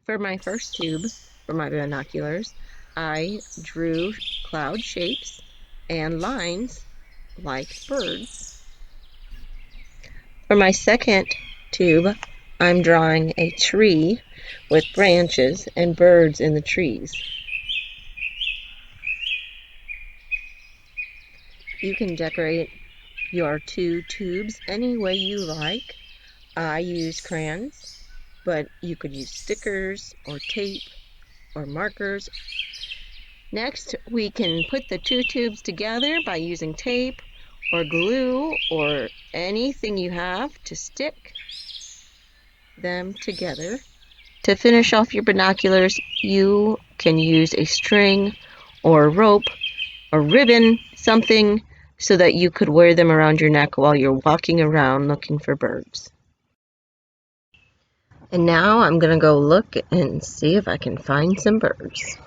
For my first tube, for my binoculars, I drew cloud shapes and lines like birds. For my second tube, I'm drawing a tree with branches and birds in the trees. You can decorate your two tubes any way you like. I use crayons, but you could use stickers or tape or markers. Next, we can put the two tubes together by using tape or glue or anything you have to stick them together. To finish off your binoculars, you can use a string or rope or ribbon, something so that you could wear them around your neck while you're walking around looking for birds. And now I'm going to go look and see if I can find some birds.